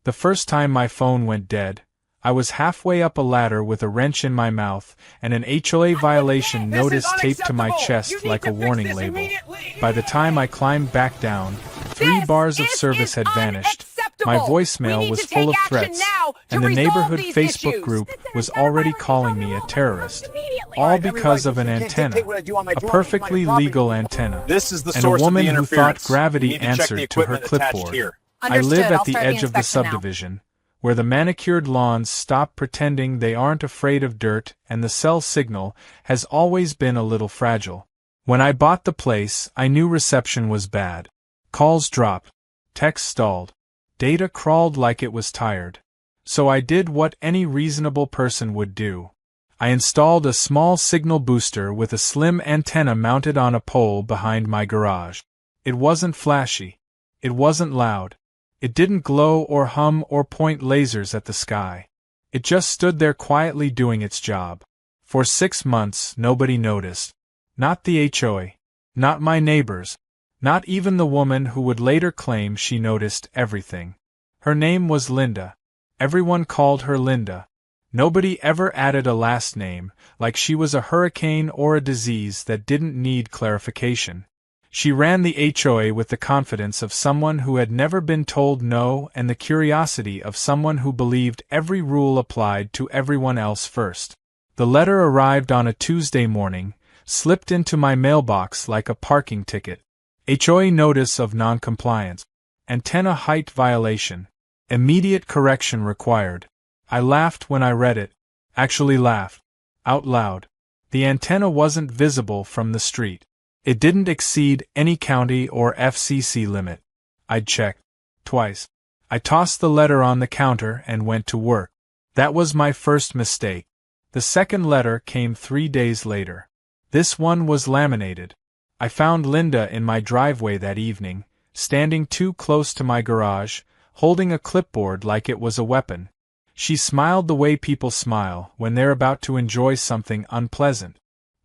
The first time my phone went dead, I was halfway up a ladder with a wrench in my mouth and an HOA violation notice taped to my chest like a warning label. By the time I climbed back down, 3 bars of service had vanished, my voicemail was full of threats, and the neighborhood Facebook group was already calling me a terrorist. All because of an antenna, a perfectly legal antenna, and a woman who thought gravity answered to her clipboard. I live at the edge of the subdivision, where the manicured lawns stop pretending they aren't afraid of dirt, and the cell signal has always been a little fragile. When I bought the place, I knew reception was bad. Calls dropped, texts stalled, data crawled like it was tired. So I did what any reasonable person would do. I installed a small signal booster with a slim antenna mounted on a pole behind my garage. It wasn't flashy. It wasn't loud. It didn't glow or hum or point lasers at the sky. It just stood there quietly doing its job. For 6 months, nobody noticed. Not the HOA. Not my neighbors. Not even the woman who would later claim she noticed everything. Her name was Linda. Everyone called her Linda. Nobody ever added a last name, like she was a hurricane or a disease that didn't need clarification. She ran the HOA with the confidence of someone who had never been told no and the curiosity of someone who believed every rule applied to everyone else first. The letter arrived on a Tuesday morning, slipped into my mailbox like a parking ticket. HOA notice of noncompliance. Antenna height violation. Immediate correction required. I laughed when I read it. Actually laughed. Out loud. The antenna wasn't visible from the street. It didn't exceed any county or FCC limit. I'd checked. Twice. I tossed the letter on the counter and went to work. That was my first mistake. The second letter came 3 days later. This one was laminated. I found Linda in my driveway that evening, standing too close to my garage, holding a clipboard like it was a weapon. She smiled the way people smile when they're about to enjoy something unpleasant.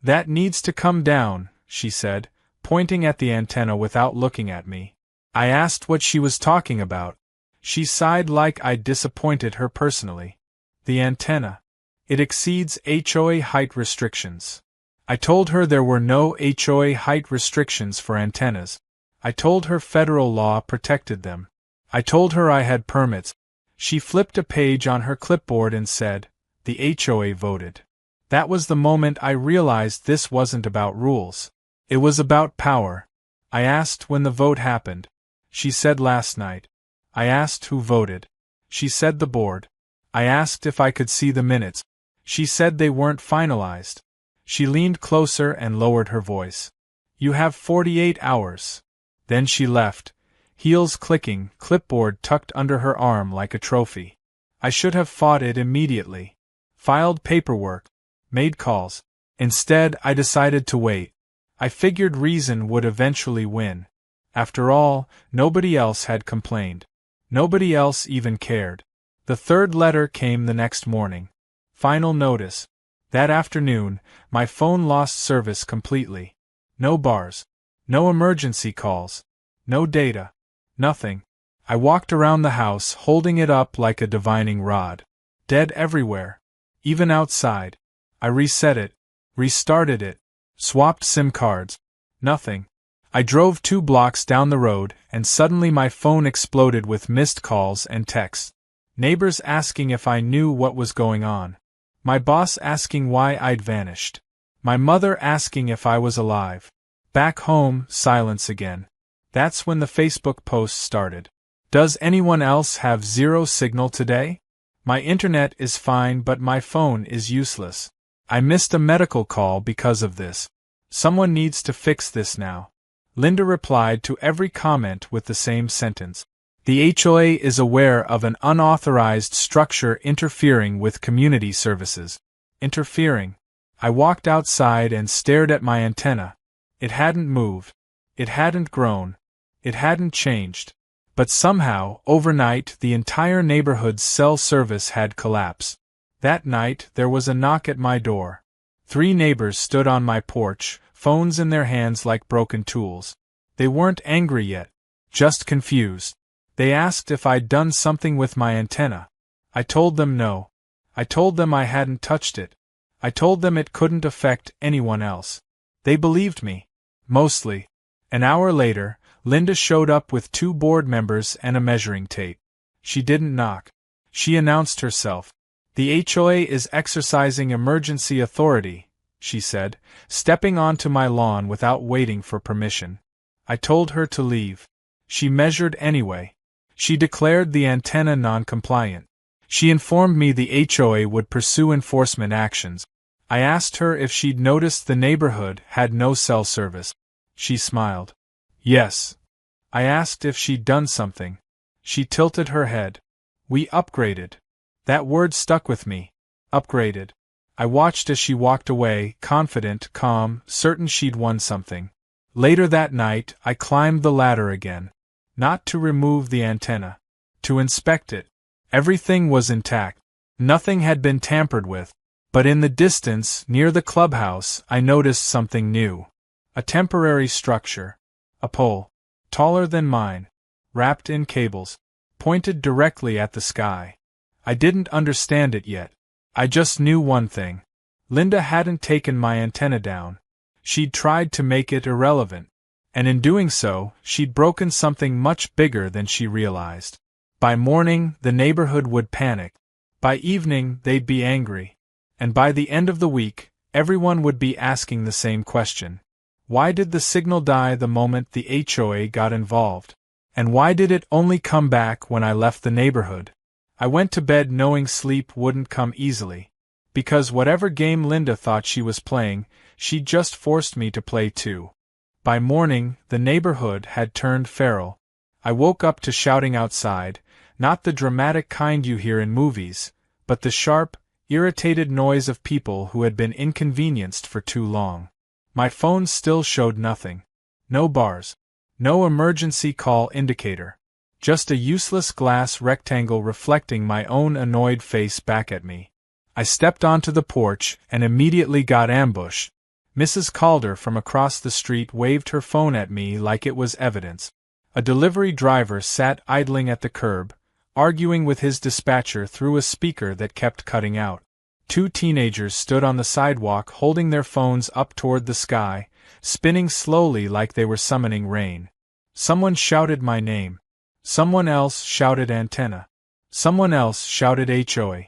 "That needs to come down," she said, pointing at the antenna without looking at me. I asked what she was talking about. She sighed like I'd disappointed her personally. "The antenna. It exceeds HOA height restrictions." I told her there were no HOA height restrictions for antennas. I told her federal law protected them. I told her I had permits. She flipped a page on her clipboard and said, "The HOA voted." That was the moment I realized this wasn't about rules. It was about power. I asked when the vote happened. She said last night. I asked who voted. She said the board. I asked if I could see the minutes. She said they weren't finalized. She leaned closer and lowered her voice. "You have 48 hours. Then she left, heels clicking, clipboard tucked under her arm like a trophy. I should have fought it immediately. Filed paperwork. Made calls. Instead, I decided to wait. I figured reason would eventually win. After all, nobody else had complained. Nobody else even cared. The third letter came the next morning. Final notice. That afternoon, my phone lost service completely. No bars. No emergency calls. No data. Nothing. I walked around the house holding it up like a divining rod. Dead everywhere. Even outside. I reset it. Restarted it. Swapped SIM cards. Nothing. I drove 2 blocks down the road and suddenly my phone exploded with missed calls and texts. Neighbors asking if I knew what was going on. My boss asking why I'd vanished. My mother asking if I was alive. Back home, silence again. That's when the Facebook post started. "Does anyone else have 0 signal today? My internet is fine but my phone is useless. I missed a medical call because of this. Someone needs to fix this now." Linda replied to every comment with the same sentence. "The HOA is aware of an unauthorized structure interfering with community services." Interfering. I walked outside and stared at my antenna. It hadn't moved. It hadn't grown. It hadn't changed. But somehow, overnight, the entire neighborhood's cell service had collapsed. That night, there was a knock at my door. 3 neighbors stood on my porch, phones in their hands like broken tools. They weren't angry yet. Just confused. They asked if I'd done something with my antenna. I told them no. I told them I hadn't touched it. I told them it couldn't affect anyone else. They believed me. Mostly. An hour later, Linda showed up with 2 board members and a measuring tape. She didn't knock. She announced herself. "The HOA is exercising emergency authority," she said, stepping onto my lawn without waiting for permission. I told her to leave. She measured anyway. She declared the antenna non-compliant. She informed me the HOA would pursue enforcement actions. I asked her if she'd noticed the neighborhood had no cell service. She smiled. Yes. I asked if she'd done something. She tilted her head. We upgraded. That word stuck with me. Upgraded. I watched as she walked away, confident, calm, certain she'd won something. Later that night, I climbed the ladder again. Not to remove the antenna. To inspect it. Everything was intact. Nothing had been tampered with. But in the distance, near the clubhouse, I noticed something new. A temporary structure. A pole. Taller than mine. Wrapped in cables. Pointed directly at the sky. I didn't understand it yet. I just knew one thing. Linda hadn't taken my antenna down. She'd tried to make it irrelevant. And in doing so, she'd broken something much bigger than she realized. By morning, the neighborhood would panic. By evening, they'd be angry. And by the end of the week, everyone would be asking the same question. Why did the signal die the moment the HOA got involved? And why did it only come back when I left the neighborhood? I went to bed knowing sleep wouldn't come easily. Because whatever game Linda thought she was playing, she'd just forced me to play too. By morning, the neighborhood had turned feral. I woke up to shouting outside, not the dramatic kind you hear in movies, but the sharp, irritated noise of people who had been inconvenienced for too long. My phone still showed nothing. No bars. No emergency call indicator. Just a useless glass rectangle reflecting my own annoyed face back at me. I stepped onto the porch and immediately got ambushed. Mrs. Calder from across the street waved her phone at me like it was evidence. A delivery driver sat idling at the curb, arguing with his dispatcher through a speaker that kept cutting out. 2 teenagers stood on the sidewalk holding their phones up toward the sky, spinning slowly like they were summoning rain. Someone shouted my name. Someone else shouted antenna. Someone else shouted HOA.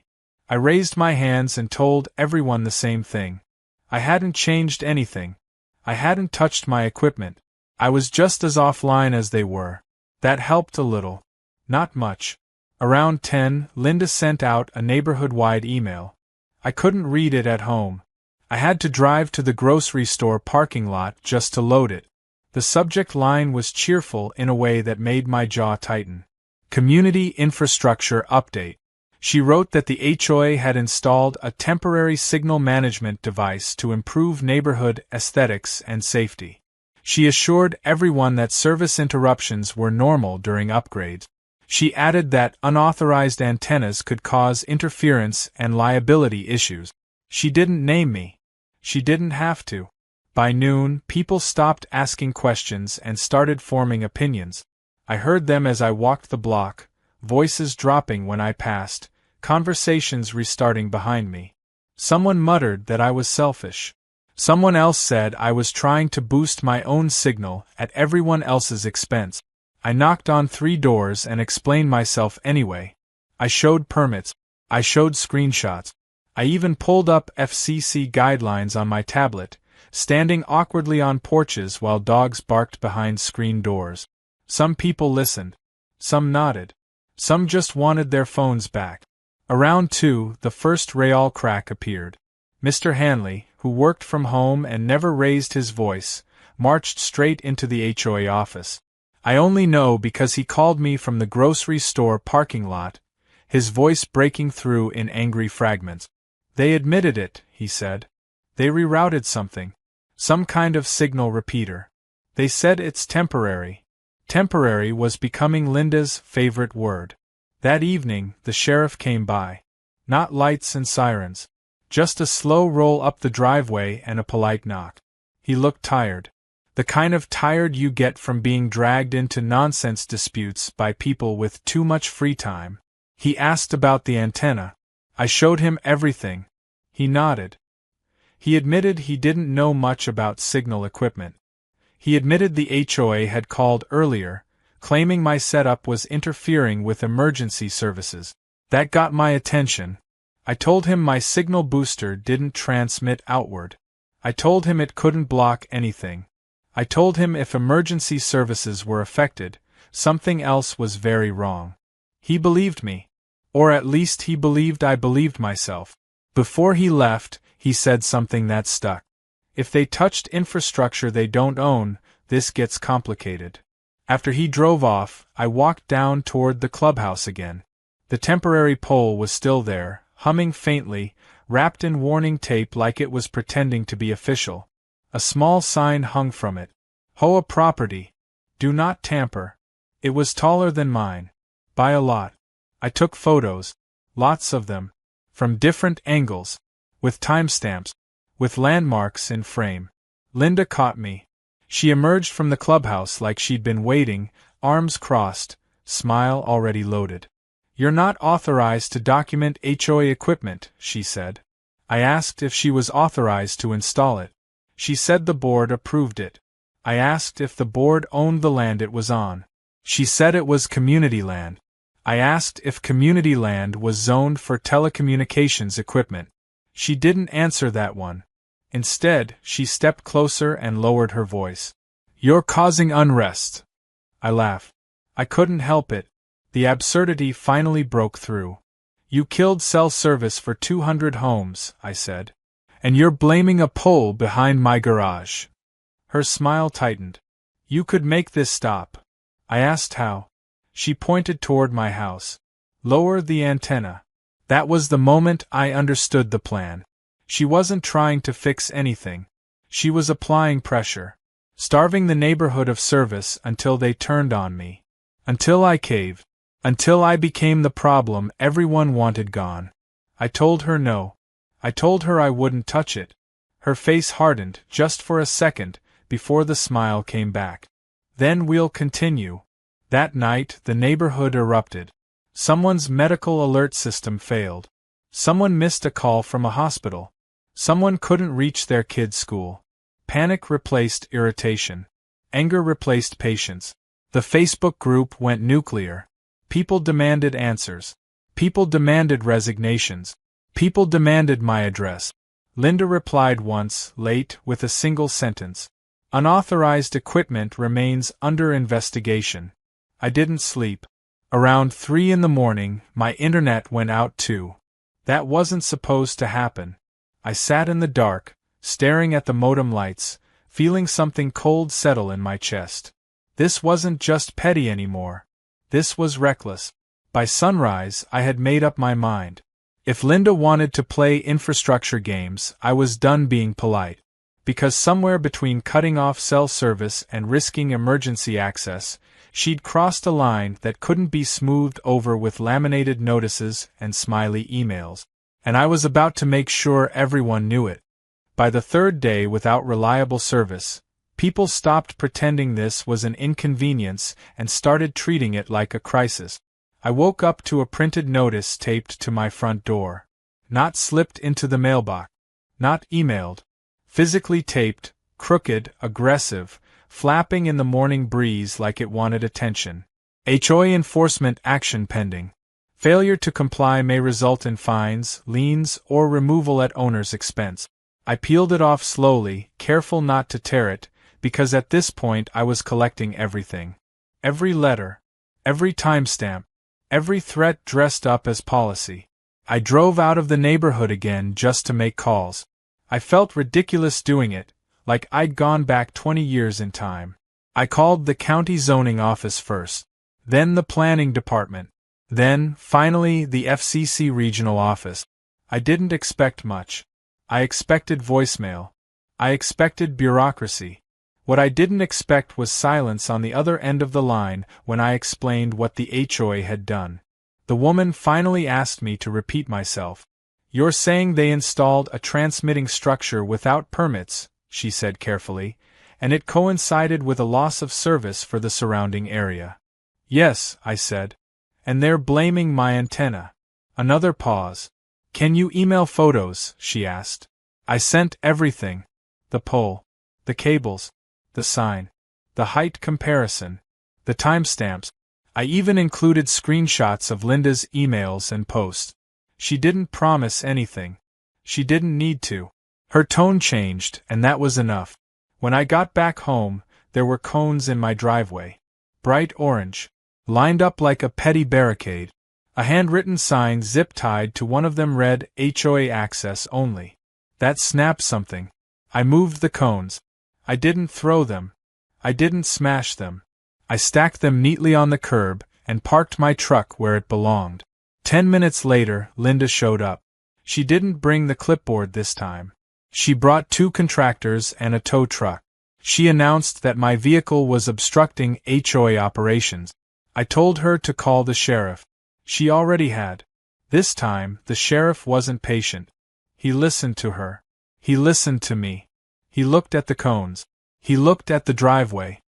I raised my hands and told everyone the same thing. I hadn't changed anything. I hadn't touched my equipment. I was just as offline as they were. That helped a little. Not much. Around 10, Linda sent out a neighborhood-wide email. I couldn't read it at home. I had to drive to the grocery store parking lot just to load it. The subject line was cheerful in a way that made my jaw tighten. Community Infrastructure Update. She wrote that the HOA had installed a temporary signal management device to improve neighborhood aesthetics and safety. She assured everyone that service interruptions were normal during upgrades. She added that unauthorized antennas could cause interference and liability issues. She didn't name me. She didn't have to. By noon, people stopped asking questions and started forming opinions. I heard them as I walked the block, voices dropping when I passed, conversations restarting behind me. Someone muttered that I was selfish. Someone else said I was trying to boost my own signal at everyone else's expense. I knocked on 3 doors and explained myself anyway. I showed permits. I showed screenshots. I even pulled up FCC guidelines on my tablet, standing awkwardly on porches while dogs barked behind screen doors. Some people listened. Some nodded. Some just wanted their phones back. Around 2, the first Real crack appeared. Mr. Hanley, who worked from home and never raised his voice, marched straight into the HOA office. I only know because he called me from the grocery store parking lot, his voice breaking through in angry fragments. They admitted it, he said. They rerouted something. Some kind of signal repeater. They said it's temporary. Temporary was becoming Linda's favorite word. That evening, the sheriff came by. Not lights and sirens. Just a slow roll up the driveway and a polite knock. He looked tired. The kind of tired you get from being dragged into nonsense disputes by people with too much free time. He asked about the antenna. I showed him everything. He nodded. He admitted he didn't know much about signal equipment. He admitted the HOA had called earlier, claiming my setup was interfering with emergency services. That got my attention. I told him my signal booster didn't transmit outward. I told him it couldn't block anything. I told him if emergency services were affected, something else was very wrong. He believed me. Or at least he believed I believed myself. Before he left, he said something that stuck. If they touched infrastructure they don't own, this gets complicated. After he drove off, I walked down toward the clubhouse again. The temporary pole was still there, humming faintly, wrapped in warning tape like it was pretending to be official. A small sign hung from it. HOA property. Do not tamper. It was taller than mine. By a lot. I took photos. Lots of them. From different angles. With timestamps. With landmarks in frame. Linda caught me. She emerged from the clubhouse like she'd been waiting, arms crossed, smile already loaded. You're not authorized to document HOA equipment, she said. I asked if she was authorized to install it. She said the board approved it. I asked if the board owned the land it was on. She said it was community land. I asked if community land was zoned for telecommunications equipment. She didn't answer that one. Instead, she stepped closer and lowered her voice. You're causing unrest. I laughed. I couldn't help it. The absurdity finally broke through. You killed cell service for 200 homes, I said. And you're blaming a pole behind my garage. Her smile tightened. You could make this stop. I asked how. She pointed toward my house. Lower the antenna. That was the moment I understood the plan. She wasn't trying to fix anything. She was applying pressure. Starving the neighborhood of service until they turned on me. Until I caved. Until I became the problem everyone wanted gone. I told her no. I told her I wouldn't touch it. Her face hardened just for a second before the smile came back. Then we'll continue. That night the neighborhood erupted. Someone's medical alert system failed. Someone missed a call from a hospital. Someone couldn't reach their kid's school. Panic replaced irritation. Anger replaced patience. The Facebook group went nuclear. People demanded answers. People demanded resignations. People demanded my address. Linda replied once, late, with a single sentence. Unauthorized equipment remains under investigation. I didn't sleep. Around 3 a.m, my internet went out too. That wasn't supposed to happen. I sat in the dark, staring at the modem lights, feeling something cold settle in my chest. This wasn't just petty anymore. This was reckless. By sunrise, I had made up my mind. If Linda wanted to play infrastructure games, I was done being polite. Because somewhere between cutting off cell service and risking emergency access, she'd crossed a line that couldn't be smoothed over with laminated notices and smiley emails. And I was about to make sure everyone knew it. By the third day without reliable service, people stopped pretending this was an inconvenience and started treating it like a crisis. I woke up to a printed notice taped to my front door. Not slipped into the mailbox. Not emailed. Physically taped, crooked, aggressive, flapping in the morning breeze like it wanted attention. HOA enforcement action pending. Failure to comply may result in fines, liens, or removal at owner's expense. I peeled it off slowly, careful not to tear it, because at this point I was collecting everything. Every letter. Every timestamp. Every threat dressed up as policy. I drove out of the neighborhood again just to make calls. I felt ridiculous doing it, like I'd gone back 20 years in time. I called the county zoning office first, then the planning department, then, finally, the FCC regional office. I didn't expect much. I expected voicemail. I expected bureaucracy. What I didn't expect was silence on the other end of the line when I explained what the HOA had done. The woman finally asked me to repeat myself. You're saying they installed a transmitting structure without permits, she said carefully, and it coincided with a loss of service for the surrounding area. Yes, I said. And they're blaming my antenna. Another pause. Can you email photos? She asked. I sent everything. The pole. The cables. The sign. The height comparison. The timestamps. I even included screenshots of Linda's emails and posts. She didn't promise anything. She didn't need to. Her tone changed, and that was enough. When I got back home, there were cones in my driveway. Bright orange. Lined up like a petty barricade. A handwritten sign zip-tied to one of them read, HOA access only. That snapped something. I moved the cones. I didn't throw them. I didn't smash them. I stacked them neatly on the curb and parked my truck where it belonged. 10 minutes later, Linda showed up. She didn't bring the clipboard this time. She brought 2 contractors and a tow truck. She announced that my vehicle was obstructing HOA operations. I told her to call the sheriff. She already had. This time, the sheriff wasn't patient. He listened to her. He listened to me. He looked at the cones. He looked at the driveway.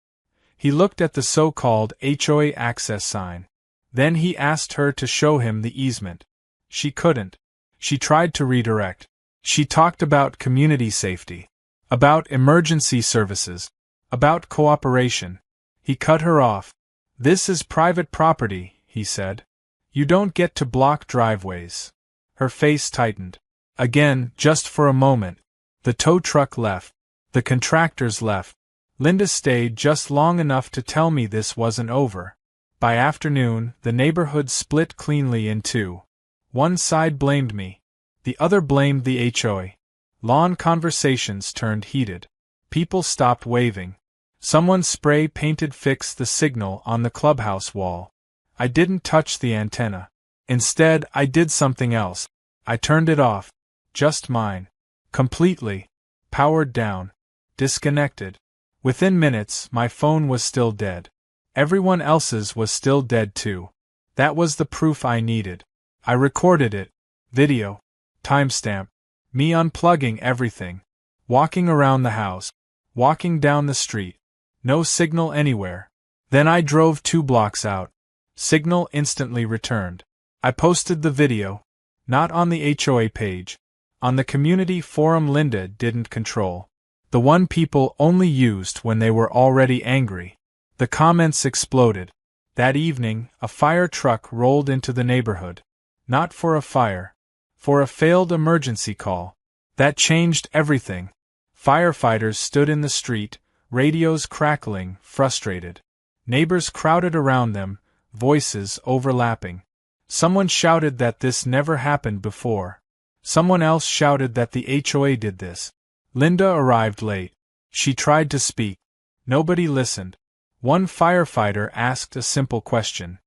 He looked at the so-called HOA access sign. Then he asked her to show him the easement. She couldn't. She tried to redirect. She talked about community safety, about emergency services, about cooperation. He cut her off. This is private property, he said. You don't get to block driveways. Her face tightened. Again, just for a moment. The tow truck left. The contractors left. Linda stayed just long enough to tell me this wasn't over. By afternoon, the neighborhood split cleanly in 2. One side blamed me. The other blamed the HOA. Lawn conversations turned heated. People stopped waving. Someone spray-painted fixed the signal on the clubhouse wall. I didn't touch the antenna. Instead, I did something else. I turned it off. Just mine. Completely. Powered down. Disconnected. Within minutes, my phone was still dead. Everyone else's was still dead too. That was the proof I needed. I recorded it. Video. Timestamp. Me unplugging everything. Walking around the house. Walking down the street. No signal anywhere. Then I drove 2 blocks out. Signal instantly returned. I posted the video. Not on the HOA page. On the community forum Linda didn't control. The one people only used when they were already angry. The comments exploded. That evening, a fire truck rolled into the neighborhood. Not for a fire. For a failed emergency call. That changed everything. Firefighters stood in the street, radios crackling, frustrated. Neighbors crowded around them, voices overlapping. Someone shouted that this never happened before. Someone else shouted that the HOA did this. Linda arrived late. She tried to speak. Nobody listened. One firefighter asked a simple question.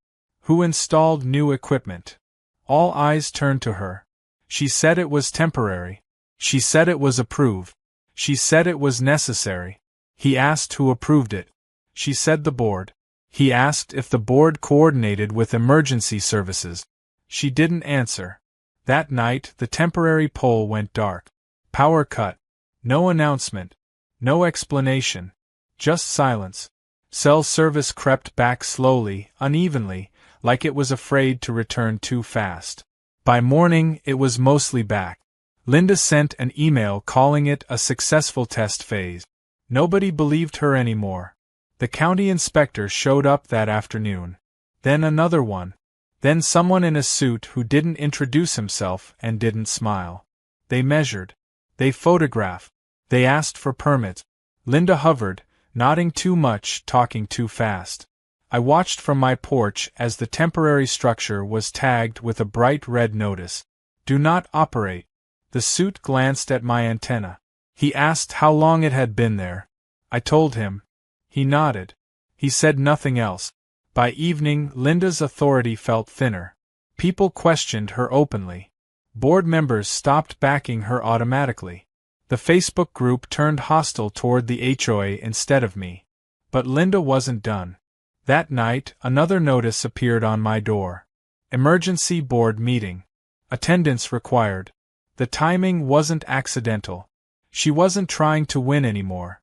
Who installed new equipment? All eyes turned to her. She said it was temporary. She said it was approved. She said it was necessary. He asked who approved it. She said the board. He asked if the board coordinated with emergency services. She didn't answer. That night, the temporary pole went dark. Power cut. No announcement. No explanation. Just silence. Cell service crept back slowly, unevenly, like it was afraid to return too fast. By morning, it was mostly back. Linda sent an email calling it a successful test phase. Nobody believed her anymore. The county inspector showed up that afternoon. Then another one. Then someone in a suit who didn't introduce himself and didn't smile. They measured. They photographed. They asked for permits. Linda hovered, nodding too much, talking too fast. I watched from my porch as the temporary structure was tagged with a bright red notice. Do not operate. The suit glanced at my antenna. He asked how long it had been there. I told him. He nodded. He said nothing else. By evening, Linda's authority felt thinner. People questioned her openly. Board members stopped backing her automatically. The Facebook group turned hostile toward the HOA instead of me. But Linda wasn't done. That night, another notice appeared on my door. Emergency board meeting. Attendance required. The timing wasn't accidental. She wasn't trying to win anymore.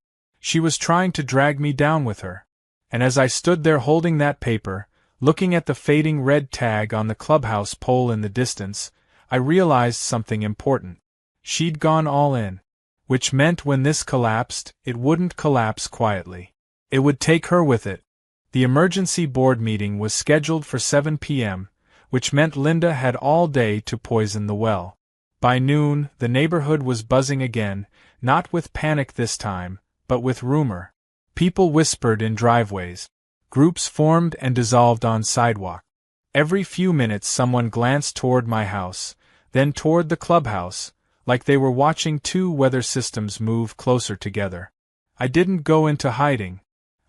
She was trying to drag me down with her. And as I stood there holding that paper, looking at the fading red tag on the clubhouse pole in the distance, I realized something important. She'd gone all in. Which meant when this collapsed, it wouldn't collapse quietly. It would take her with it. The emergency board meeting was scheduled for 7 p.m., which meant Linda had all day to poison the well. By noon, the neighborhood was buzzing again, not with panic this time, but with rumor. People whispered in driveways. Groups formed and dissolved on sidewalk. Every few minutes someone glanced toward my house, then toward the clubhouse, like they were watching two weather systems move closer together. I didn't go into hiding.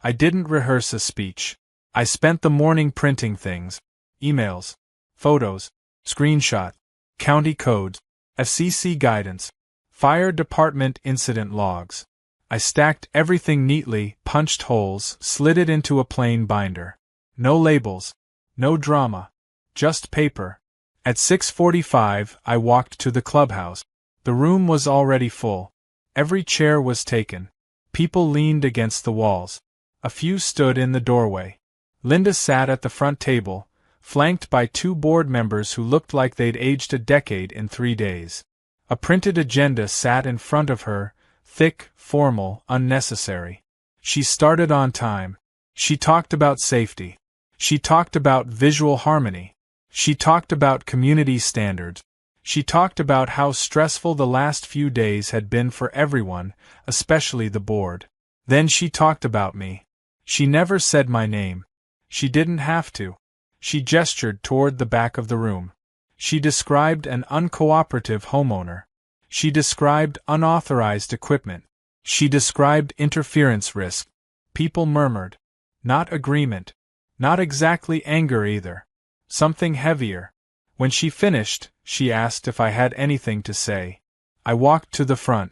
I didn't rehearse a speech. I spent the morning printing things. Emails, photos, screenshot, county codes, FCC guidance, fire department incident logs. I stacked everything neatly, punched holes, slid it into a plain binder. No labels. No drama. Just paper. At 6:45, I walked to the clubhouse. The room was already full. Every chair was taken. People leaned against the walls. A few stood in the doorway. Linda sat at the front table, flanked by two board members who looked like they'd aged a decade in 3 days. A printed agenda sat in front of her, thick, formal, unnecessary. She started on time. She talked about safety. She talked about visual harmony. She talked about community standards. She talked about how stressful the last few days had been for everyone, especially the board. Then she talked about me. She never said my name. She didn't have to. She gestured toward the back of the room. She described an uncooperative homeowner. She described unauthorized equipment. She described interference risk. People murmured. Not agreement. Not exactly anger either. Something heavier. When she finished, she asked if I had anything to say. I walked to the front.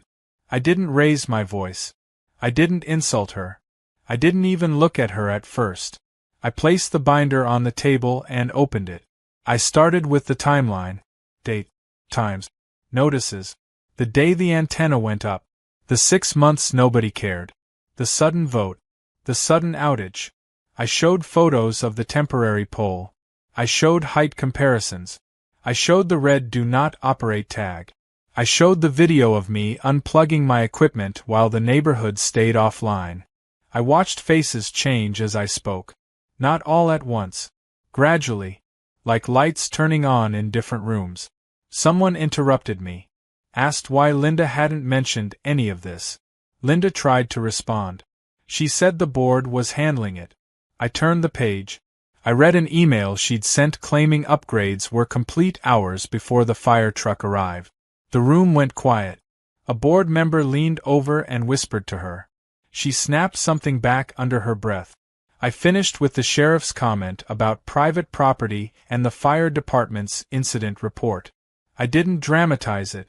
I didn't raise my voice. I didn't insult her. I didn't even look at her at first. I placed the binder on the table and opened it. I started with the timeline. Date, times, notices. The day the antenna went up. The 6 months nobody cared. The sudden vote. The sudden outage. I showed photos of the temporary pole. I showed height comparisons. I showed the red do not operate tag. I showed the video of me unplugging my equipment while the neighborhood stayed offline. I watched faces change as I spoke. Not all at once. Gradually. Like lights turning on in different rooms. Someone interrupted me. Asked why Linda hadn't mentioned any of this. Linda tried to respond. She said the board was handling it. I turned the page. I read an email she'd sent claiming upgrades were complete hours before the fire truck arrived. The room went quiet. A board member leaned over and whispered to her. She snapped something back under her breath. I finished with the sheriff's comment about private property and the fire department's incident report. I didn't dramatize it.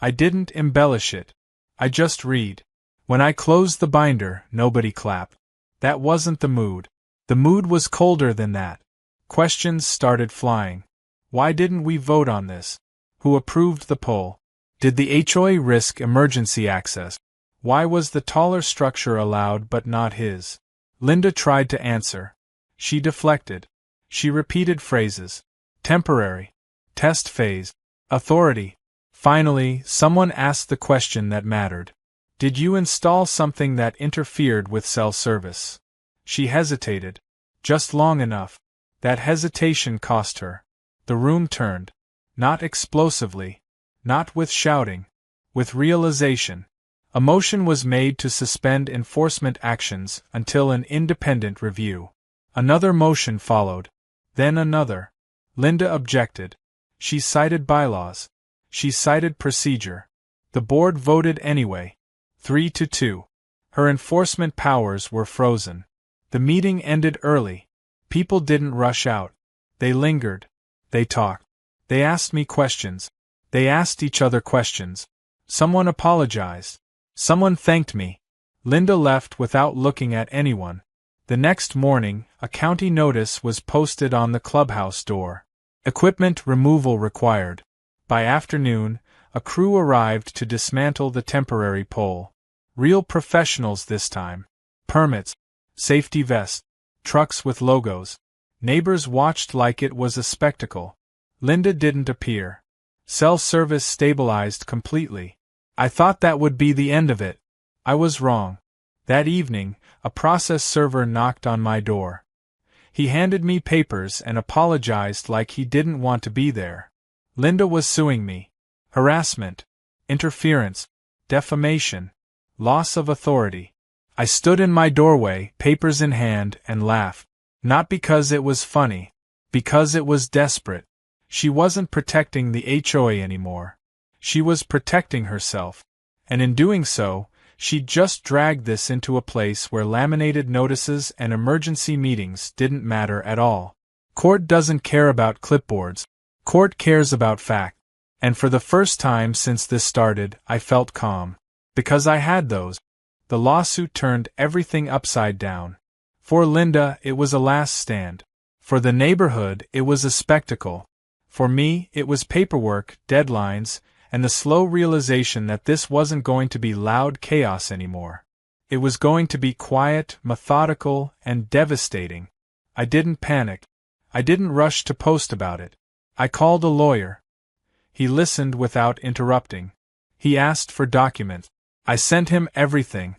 I didn't embellish it. I just read. When I closed the binder, nobody clapped. That wasn't the mood. The mood was colder than that. Questions started flying. Why didn't we vote on this? Who approved the poll? Did the HOA risk emergency access? Why was the taller structure allowed but not his? Linda tried to answer. She deflected. She repeated phrases. Temporary. Test phase. Authority. Finally, someone asked the question that mattered. Did you install something that interfered with cell service? She hesitated. Just long enough. That hesitation cost her. The room turned. Not explosively. Not with shouting. With realization. A motion was made to suspend enforcement actions until an independent review. Another motion followed. Then another. Linda objected. She cited bylaws. She cited procedure. The board voted anyway. 3-2. Her enforcement powers were frozen. The meeting ended early. People didn't rush out. They lingered. They talked. They asked me questions. They asked each other questions. Someone apologized. Someone thanked me. Linda left without looking at anyone. The next morning, a county notice was posted on the clubhouse door. Equipment removal required. By afternoon, a crew arrived to dismantle the temporary pole. Real professionals this time. Permits, safety vests, trucks with logos. Neighbors watched like it was a spectacle. Linda didn't appear. Cell service stabilized completely. I thought that would be the end of it. I was wrong. That evening, a process server knocked on my door. He handed me papers and apologized like he didn't want to be there. Linda was suing me. Harassment, interference, defamation, loss of authority. I stood in my doorway, papers in hand, and laughed. Not because it was funny. Because it was desperate. She wasn't protecting the HOA anymore. She was protecting herself. And in doing so, she just dragged this into a place where laminated notices and emergency meetings didn't matter at all. Court doesn't care about clipboards. Court cares about fact. And for the first time since this started, I felt calm. Because I had those. The lawsuit turned everything upside down. For Linda, it was a last stand. For the neighborhood, it was a spectacle. For me, it was paperwork, deadlines, and the slow realization that this wasn't going to be loud chaos anymore. It was going to be quiet, methodical, and devastating. I didn't panic. I didn't rush to post about it. I called a lawyer. He listened without interrupting. He asked for documents. I sent him everything.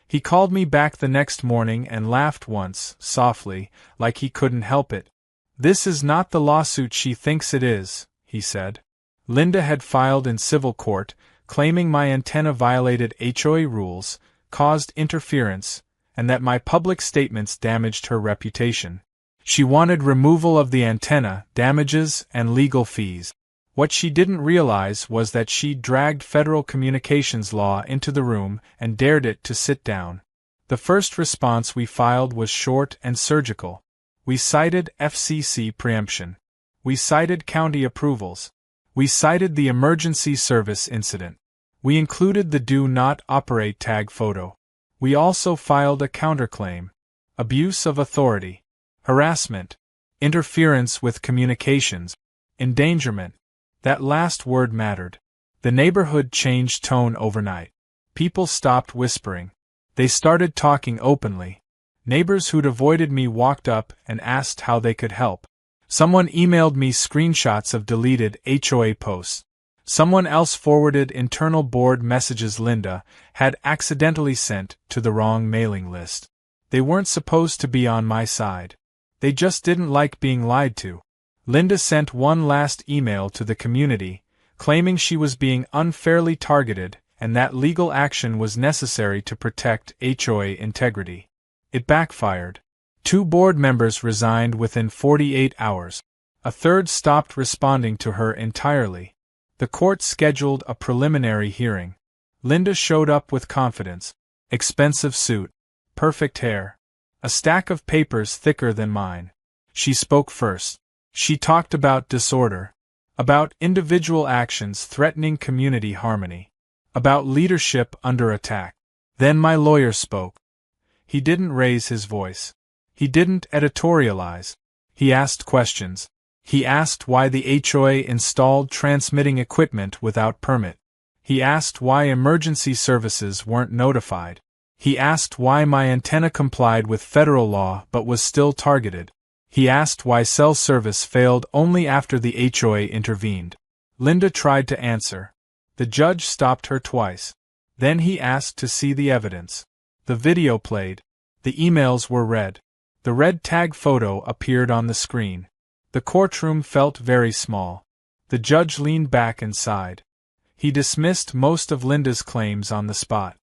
He called me back the next morning and laughed once, softly, like he couldn't help it. "This is not the lawsuit she thinks it is," he said. Linda had filed in civil court, claiming my antenna violated HOA rules, caused interference, and that my public statements damaged her reputation. She wanted removal of the antenna, damages, and legal fees. What she didn't realize was that she'd dragged federal communications law into the room and dared it to sit down. The first response we filed was short and surgical. We cited FCC preemption. We cited county approvals. We cited the emergency service incident. We included the do not operate tag photo. We also filed a counterclaim. Abuse of authority. Harassment. Interference with communications. Endangerment. That last word mattered. The neighborhood changed tone overnight. People stopped whispering. They started talking openly. Neighbors who'd avoided me walked up and asked how they could help. Someone emailed me screenshots of deleted HOA posts. Someone else forwarded internal board messages Linda had accidentally sent to the wrong mailing list. They weren't supposed to be on my side. They just didn't like being lied to. Linda sent one last email to the community, claiming she was being unfairly targeted and that legal action was necessary to protect HOA integrity. It backfired. 2 board members resigned within 48 hours. A third stopped responding to her entirely. The court scheduled a preliminary hearing. Linda showed up with confidence. Expensive suit. Perfect hair. A stack of papers thicker than mine. She spoke first. She talked about disorder. About individual actions threatening community harmony. About leadership under attack. Then my lawyer spoke. He didn't raise his voice. He didn't editorialize. He asked questions. He asked why the HOA installed transmitting equipment without permit. He asked why emergency services weren't notified. He asked why my antenna complied with federal law but was still targeted. He asked why cell service failed only after the HOA intervened. Linda tried to answer. The judge stopped her twice. Then he asked to see the evidence. The video played. The emails were read. The red tag photo appeared on the screen. The courtroom felt very small. The judge leaned back and sighed. He dismissed most of Linda's claims on the spot.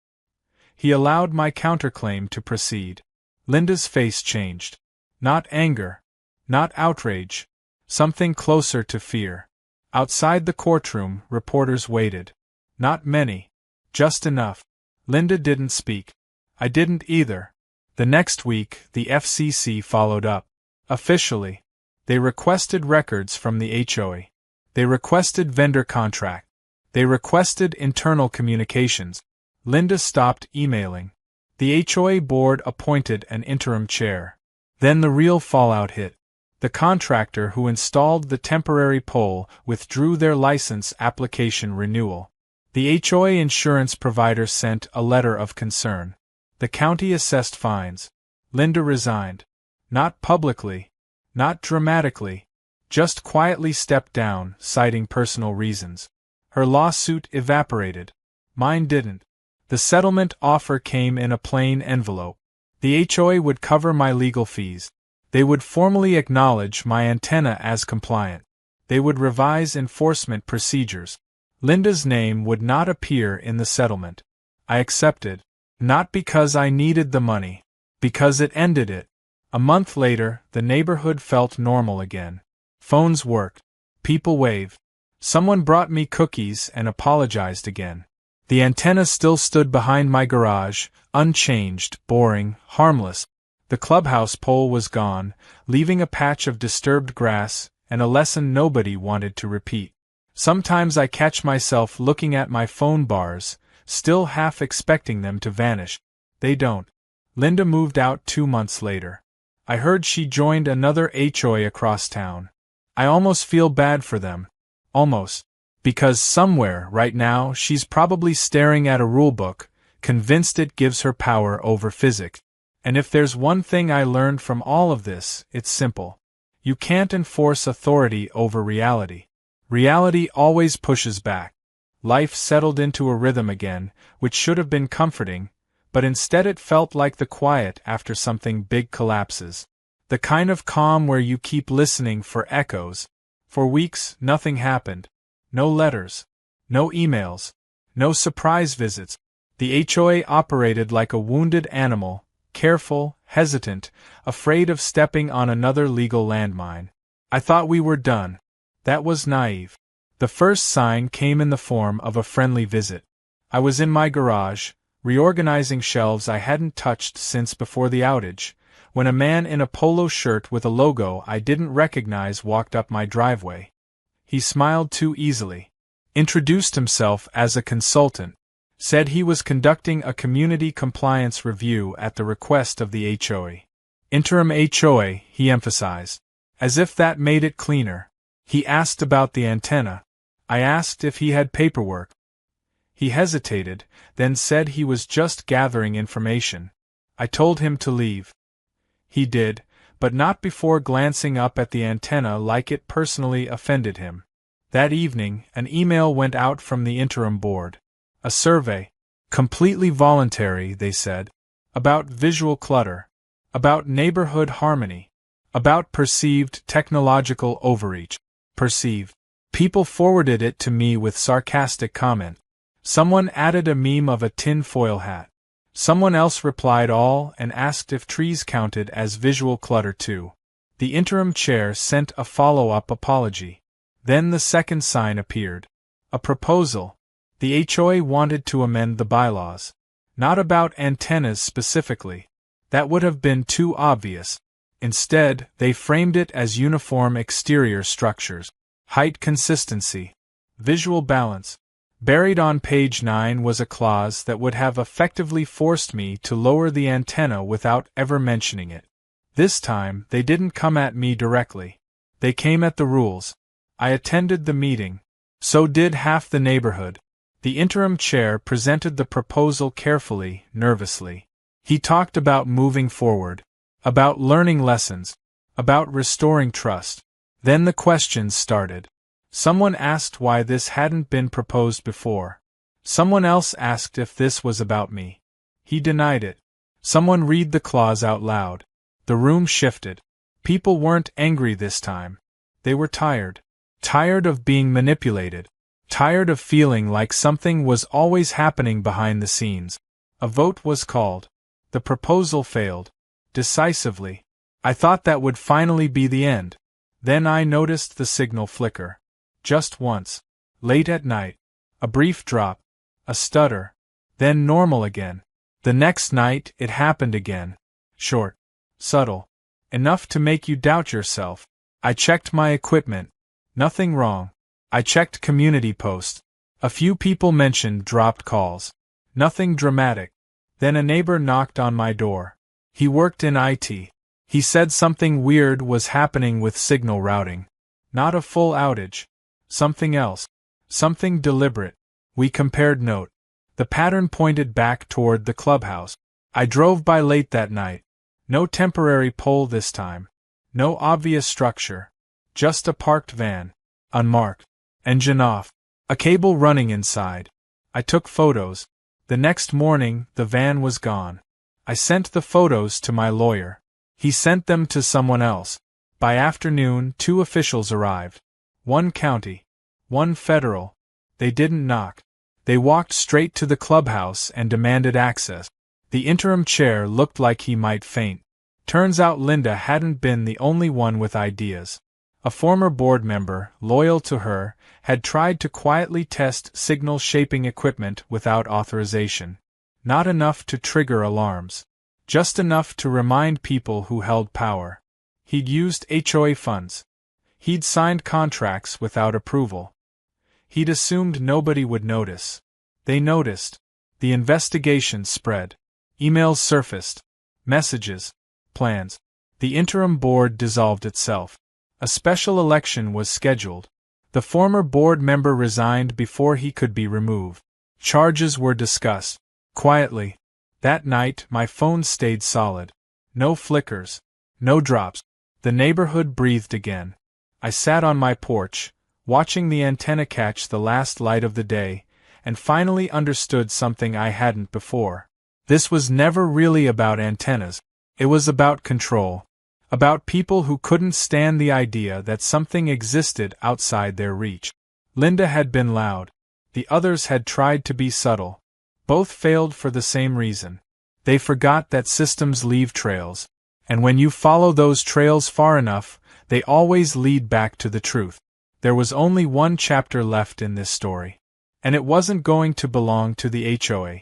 He allowed my counterclaim to proceed. Linda's face changed. Not anger. Not outrage. Something closer to fear. Outside the courtroom, reporters waited. Not many. Just enough. Linda didn't speak. I didn't either. The next week, the FCC followed up. Officially. They requested records from the HOA. They requested vendor contract. They requested internal communications. Linda stopped emailing. The HOA board appointed an interim chair. Then the real fallout hit. The contractor who installed the temporary pole withdrew their license application renewal. The HOA insurance provider sent a letter of concern. The county assessed fines. Linda resigned. Not publicly. Not dramatically. Just quietly stepped down, citing personal reasons. Her lawsuit evaporated. Mine didn't. The settlement offer came in a plain envelope. The HOA would cover my legal fees. They would formally acknowledge my antenna as compliant. They would revise enforcement procedures. Linda's name would not appear in the settlement. I accepted. Not because I needed the money. Because it ended it. A month later, the neighborhood felt normal again. Phones worked. People waved. Someone brought me cookies and apologized again. The antenna still stood behind my garage, unchanged, boring, harmless. The clubhouse pole was gone, leaving a patch of disturbed grass and a lesson nobody wanted to repeat. Sometimes I catch myself looking at my phone bars, still half expecting them to vanish. They don't. Linda moved out 2 months later. I heard she joined another HOA across town. I almost feel bad for them. Almost. Because somewhere, right now, she's probably staring at a rulebook, convinced it gives her power over physics. And if there's one thing I learned from all of this, it's simple. You can't enforce authority over reality. Reality always pushes back. Life settled into a rhythm again, which should have been comforting, but instead it felt like the quiet after something big collapses. The kind of calm where you keep listening for echoes. For weeks, nothing happened. No letters. No emails. No surprise visits. The HOA operated like a wounded animal, careful, hesitant, afraid of stepping on another legal landmine. I thought we were done. That was naive. The first sign came in the form of a friendly visit. I was in my garage, reorganizing shelves I hadn't touched since before the outage, when a man in a polo shirt with a logo I didn't recognize walked up my driveway. He smiled too easily. Introduced himself as a consultant. Said he was conducting a community compliance review at the request of the HOA. Interim HOA, he emphasized. As if that made it cleaner. He asked about the antenna. I asked if he had paperwork. He hesitated, then said he was just gathering information. I told him to leave. He did, but not before glancing up at the antenna like it personally offended him. That evening, an email went out from the interim board. A survey. Completely voluntary, they said. About visual clutter. About neighborhood harmony. About perceived technological overreach. Perceived. People forwarded it to me with sarcastic comment. Someone added a meme of a tin-foil hat. Someone else replied all and asked if trees counted as visual clutter too. The interim chair sent a follow-up apology. Then the second sign appeared. A proposal. The HOA wanted to amend the bylaws. Not about antennas specifically. That would have been too obvious. Instead, they framed it as uniform exterior structures. Height consistency. Visual balance. Buried on page 9 was a clause that would have effectively forced me to lower the antenna without ever mentioning it. This time, they didn't come at me directly. They came at the rules. I attended the meeting. So did half the neighborhood. The interim chair presented the proposal carefully, nervously. He talked about moving forward. About learning lessons. About restoring trust. Then the questions started. Someone asked why this hadn't been proposed before. Someone else asked if this was about me. He denied it. Someone read the clause out loud. The room shifted. People weren't angry this time. They were tired. Tired of being manipulated. Tired of feeling like something was always happening behind the scenes. A vote was called. The proposal failed. Decisively. I thought that would finally be the end. Then I noticed the signal flicker. Just once. Late at night. A brief drop. A stutter. Then normal again. The next night it happened again. Short. Subtle. Enough to make you doubt yourself. I checked my equipment. Nothing wrong. I checked community posts. A few people mentioned dropped calls. Nothing dramatic. Then a neighbor knocked on my door. He worked in IT. He said something weird was happening with signal routing. Not a full outage. Something else. Something deliberate. We compared note. The pattern pointed back toward the clubhouse. I drove by late that night. No temporary pole this time. No obvious structure. Just a parked van. Unmarked. Engine off. A cable running inside. I took photos. The next morning, the van was gone. I sent the photos to my lawyer. He sent them to someone else. By afternoon, 2 officials arrived. 1 county. 1 federal. They didn't knock. They walked straight to the clubhouse and demanded access. The interim chair looked like he might faint. Turns out Linda hadn't been the only one with ideas. A former board member, loyal to her, had tried to quietly test signal shaping equipment without authorization. Not enough to trigger alarms. Just enough to remind people who held power. He'd used HOA funds. He'd signed contracts without approval. He'd assumed nobody would notice. They noticed. The investigation spread. Emails surfaced. Messages. Plans. The interim board dissolved itself. A special election was scheduled. The former board member resigned before he could be removed. Charges were discussed. Quietly. That night, my phone stayed solid. No flickers. No drops. The neighborhood breathed again. I sat on my porch, watching the antenna catch the last light of the day, and finally understood something I hadn't before. This was never really about antennas. It was about control. About people who couldn't stand the idea that something existed outside their reach. Linda had been loud. The others had tried to be subtle. Both failed for the same reason. They forgot that systems leave trails. And when you follow those trails far enough, they always lead back to the truth. There was only 1 chapter left in this story. And it wasn't going to belong to the HOA.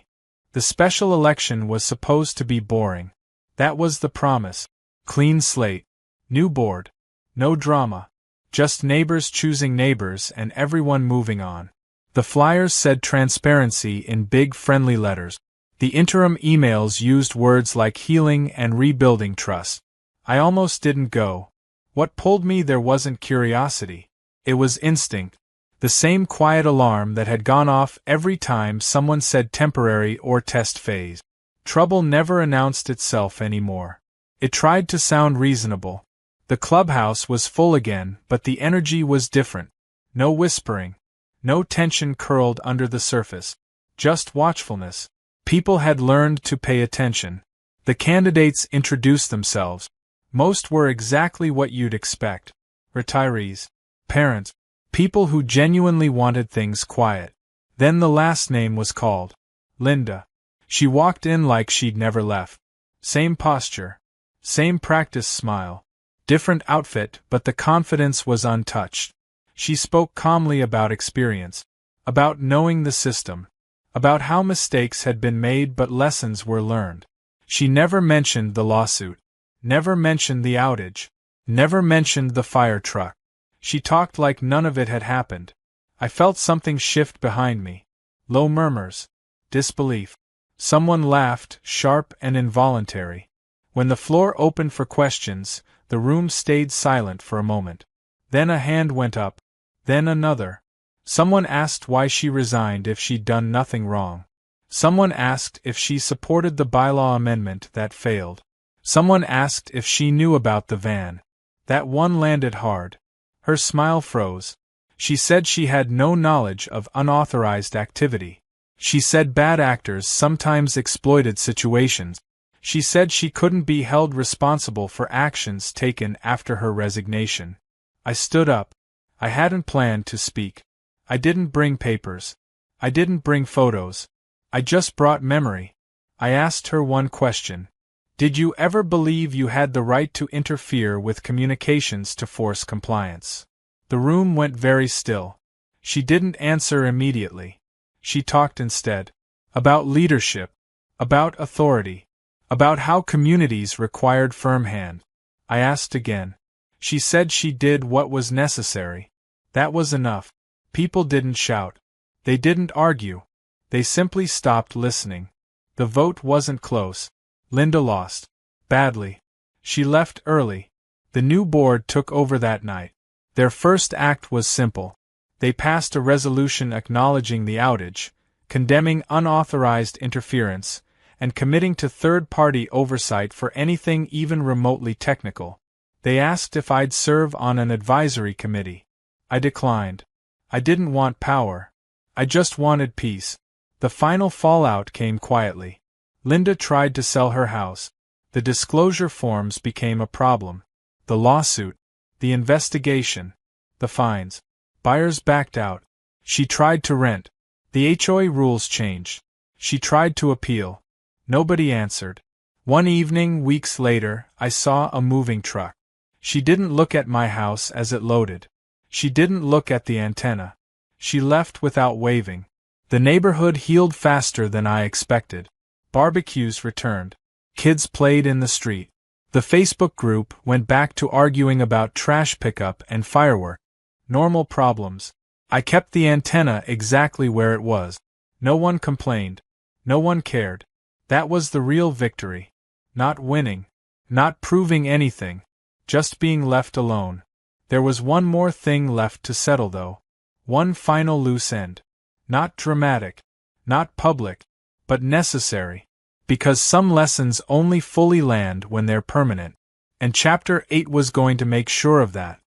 The special election was supposed to be boring. That was the promise. Clean slate. New board. No drama. Just neighbors choosing neighbors and everyone moving on. The flyers said transparency in big friendly letters. The interim emails used words like healing and rebuilding trust. I almost didn't go. What pulled me there wasn't curiosity. It was instinct. The same quiet alarm that had gone off every time someone said temporary or test phase. Trouble never announced itself anymore. It tried to sound reasonable. The clubhouse was full again, but the energy was different. No whispering. No tension curled under the surface. Just watchfulness. People had learned to pay attention. The candidates introduced themselves. Most were exactly what you'd expect. Retirees. Parents. People who genuinely wanted things quiet. Then the last name was called. Linda. She walked in like she'd never left. Same posture. Same practice smile. Different outfit, but the confidence was untouched. She spoke calmly about experience. About knowing the system. About how mistakes had been made but lessons were learned. She never mentioned the lawsuit. Never mentioned the outage. Never mentioned the fire truck. She talked like none of it had happened. I felt something shift behind me. Low murmurs. Disbelief. Someone laughed, sharp and involuntary. When the floor opened for questions, the room stayed silent for a moment. Then a hand went up. Then another. Someone asked why she resigned if she'd done nothing wrong. Someone asked if she supported the bylaw amendment that failed. Someone asked if she knew about the van. That one landed hard. Her smile froze. She said she had no knowledge of unauthorized activity. She said bad actors sometimes exploited situations. She said she couldn't be held responsible for actions taken after her resignation. I stood up. I hadn't planned to speak. I didn't bring papers. I didn't bring photos. I just brought memory. I asked her one question. Did you ever believe you had the right to interfere with communications to force compliance? The room went very still. She didn't answer immediately. She talked instead. About leadership. About authority. About how communities required firm hand. I asked again. She said she did what was necessary. That was enough. People didn't shout. They didn't argue. They simply stopped listening. The vote wasn't close. Linda lost. Badly. She left early. The new board took over that night. Their first act was simple. They passed a resolution acknowledging the outage, condemning unauthorized interference, and committing to third-party oversight for anything even remotely technical. They asked if I'd serve on an advisory committee. I declined. I didn't want power. I just wanted peace. The final fallout came quietly. Linda tried to sell her house. The disclosure forms became a problem. The lawsuit. The investigation. The fines. Buyers backed out. She tried to rent. The HOA rules changed. She tried to appeal. Nobody answered. One evening, weeks later, I saw a moving truck. She didn't look at my house as it loaded. She didn't look at the antenna. She left without waving. The neighborhood healed faster than I expected. Barbecues returned. Kids played in the street. The Facebook group went back to arguing about trash pickup and fireworks. Normal problems. I kept the antenna exactly where it was. No one complained. No one cared. That was the real victory. Not winning. Not proving anything. Just being left alone. There was one more thing left to settle though. One final loose end. Not dramatic. Not public. But necessary. Because some lessons only fully land when they're permanent. And Chapter 8 was going to make sure of that.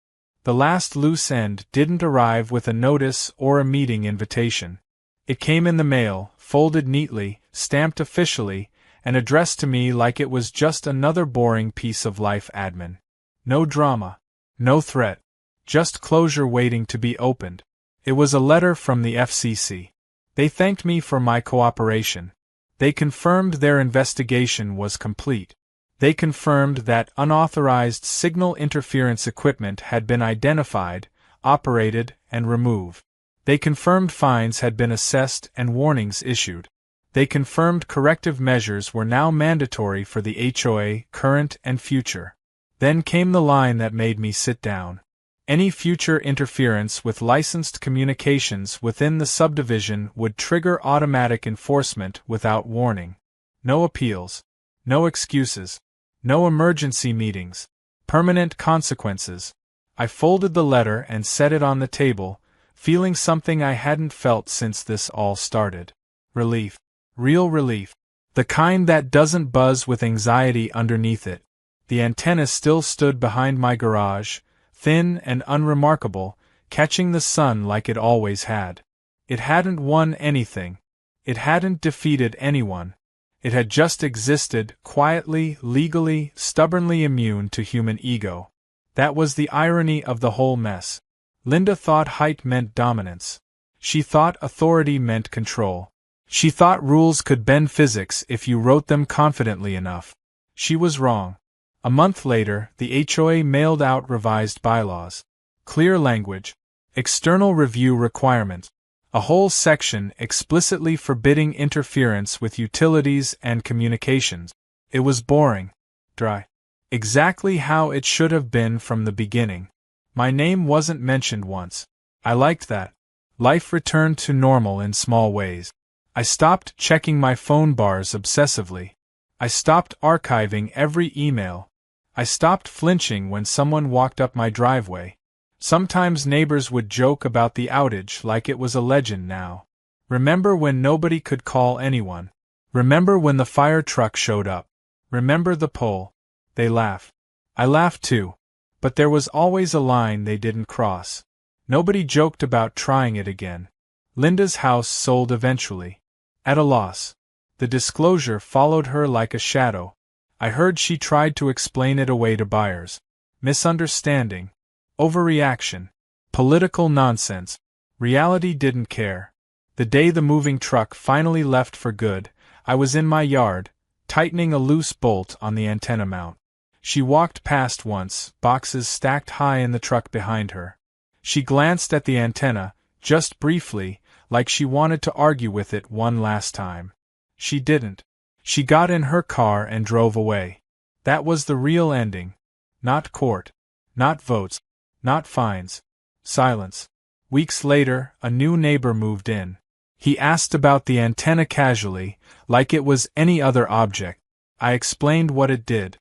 The last loose end didn't arrive with a notice or a meeting invitation. It came in the mail, folded neatly, stamped officially, and addressed to me like it was just another boring piece of life admin. No drama. No threat. Just closure waiting to be opened. It was a letter from the FCC. They thanked me for my cooperation. They confirmed their investigation was complete. They confirmed that unauthorized signal interference equipment had been identified, operated, and removed. They confirmed fines had been assessed and warnings issued. They confirmed corrective measures were now mandatory for the HOA, current and future. Then came the line that made me sit down. Any future interference with licensed communications within the subdivision would trigger automatic enforcement without warning. No appeals. No excuses. No emergency meetings. Permanent consequences. I folded the letter and set it on the table, feeling something I hadn't felt since this all started. Relief. Real relief. The kind that doesn't buzz with anxiety underneath it. The antenna still stood behind my garage, thin and unremarkable, catching the sun like it always had. It hadn't won anything. It hadn't defeated anyone. It had just existed, quietly, legally, stubbornly immune to human ego. That was the irony of the whole mess. Linda thought height meant dominance. She thought authority meant control. She thought rules could bend physics if you wrote them confidently enough. She was wrong. A month later, the HOA mailed out revised bylaws. Clear language. External review requirements. A whole section explicitly forbidding interference with utilities and communications. It was boring. Dry. Exactly how it should have been from the beginning. My name wasn't mentioned once. I liked that. Life returned to normal in small ways. I stopped checking my phone bars obsessively. I stopped archiving every email. I stopped flinching when someone walked up my driveway. Sometimes neighbors would joke about the outage like it was a legend now. Remember when nobody could call anyone? Remember when the fire truck showed up? Remember the pole? They laugh. I laughed too. But there was always a line they didn't cross. Nobody joked about trying it again. Linda's house sold eventually. At a loss. The disclosure followed her like a shadow. I heard she tried to explain it away to buyers. Misunderstanding. Overreaction. Political nonsense. Reality didn't care. The day the moving truck finally left for good, I was in my yard, tightening a loose bolt on the antenna mount. She walked past once, boxes stacked high in the truck behind her. She glanced at the antenna, just briefly, like she wanted to argue with it one last time. She didn't. She got in her car and drove away. That was the real ending. Not court. Not votes. Not fines. Silence. Weeks later, a new neighbor moved in. He asked about the antenna casually, like it was any other object. I explained what it did.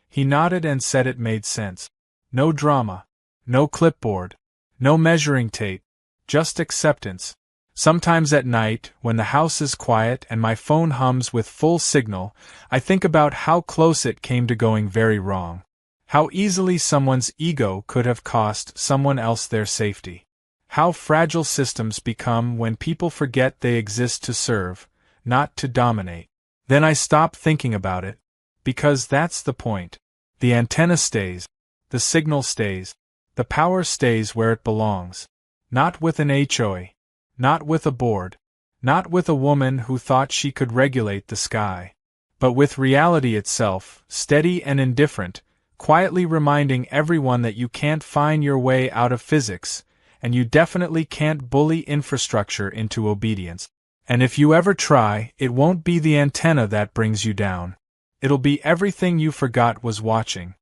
He nodded and said it made sense. No drama. No clipboard. No measuring tape. just acceptance. Sometimes at night, when the house is quiet and my phone hums with full signal, I think about how close it came to going very wrong. How easily someone's ego could have cost someone else their safety. How fragile systems become when people forget they exist to serve, not to dominate. Then I stop thinking about it. Because that's the point. The antenna stays. The signal stays. The power stays where it belongs. Not with an HOA. Not with a board. Not with a woman who thought she could regulate the sky. But with reality itself, steady and indifferent, quietly reminding everyone that you can't find your way out of physics, and you definitely can't bully infrastructure into obedience. And if you ever try, it won't be the antenna that brings you down. It'll be everything you forgot was watching.